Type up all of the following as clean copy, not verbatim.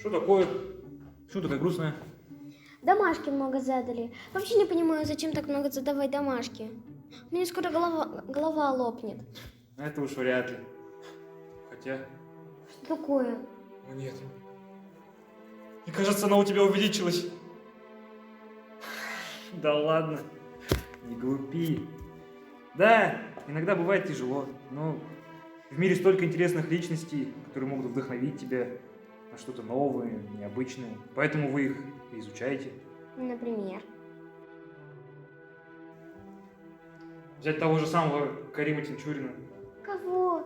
Что такое? Что такая грустная? Домашки много задали. Вообще не понимаю, зачем так много задавать домашки. У меня скоро голова лопнет. Это уж вряд ли. Хотя... Что такое? Ну нет. Мне кажется, она у тебя увеличилась. Да ладно. Не глупи. Да, иногда бывает тяжело, но в мире столько интересных личностей, которые могут вдохновить тебя на что-то новое, необычное. Поэтому вы их и изучаете. Например. Взять того же самого Карима Тинчурина. Кого?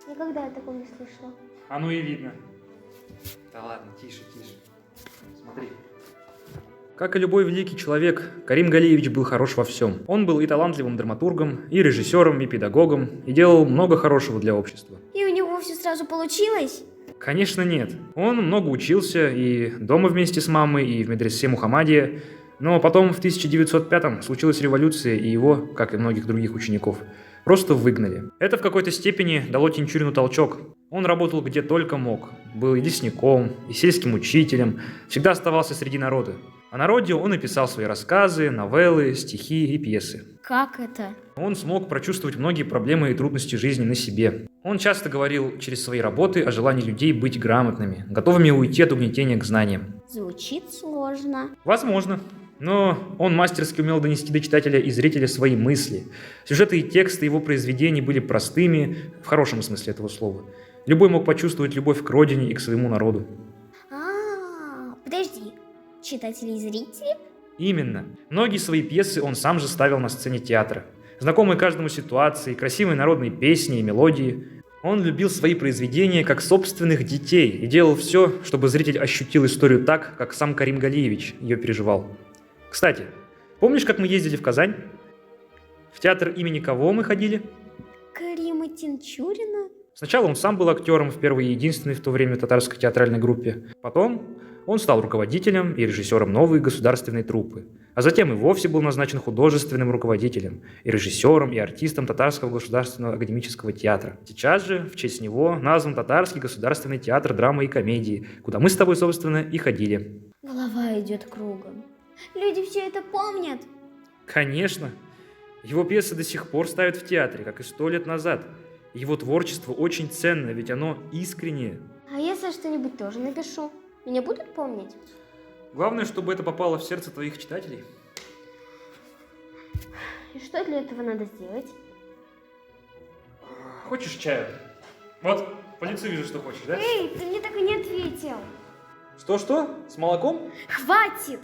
Никогда я такого не слышала. Оно и видно. Да ладно, тише, тише. Смотри. Как и любой великий человек, Карим Галиевич был хорош во всем. Он был и талантливым драматургом, и режиссером, и педагогом, и делал много хорошего для общества. И у него все сразу получилось? Конечно, нет. Он много учился и дома вместе с мамой, и в медресе Мухаммадия. Но потом в 1905-м случилась революция, и его, как и многих других учеников, просто выгнали. Это в какой-то степени дало Тинчурину толчок. Он работал где только мог. Был и лесником, и сельским учителем, всегда оставался среди народа. О народе он и писал свои рассказы, новеллы, стихи и пьесы. Как это? Он смог прочувствовать многие проблемы и трудности жизни на себе. Он часто говорил через свои работы о желании людей быть грамотными, готовыми уйти от угнетения к знаниям. Звучит сложно. Возможно. Но он мастерски умел донести до читателя и зрителя свои мысли. Сюжеты и тексты его произведений были простыми, в хорошем смысле этого слова. Любой мог почувствовать любовь к родине и к своему народу. Подожди. Читатели и зрители? Именно. Многие свои пьесы он сам же ставил на сцене театра. Знакомые каждому ситуации, красивые народные песни и мелодии. Он любил свои произведения как собственных детей и делал все, чтобы зритель ощутил историю так, как сам Карим Галиевич ее переживал. Кстати, помнишь, как мы ездили в Казань? В театр имени кого мы ходили? Карима Тинчурина? Сначала он сам был актером в первой и единственной в то время татарской театральной группе. Потом он стал руководителем и режиссером новой государственной труппы. А затем и вовсе был назначен художественным руководителем, и режиссером, и артистом Татарского государственного академического театра. Сейчас же в честь него назван Татарский государственный театр драмы и комедии, куда мы с тобой, собственно, и ходили. Голова идет кругом. Люди все это помнят. Конечно. Его пьесы до сих пор ставят в театре, как и 100 лет назад. Его творчество очень ценно, ведь оно искреннее. А если что-нибудь тоже напишу? Меня будут помнить? Главное, чтобы это попало в сердце твоих читателей. И что для этого надо сделать? Хочешь чаю? Вот, по лицу вижу, что хочешь, да? Эй, ты мне так и не ответил. Что-что? С молоком? Хватит!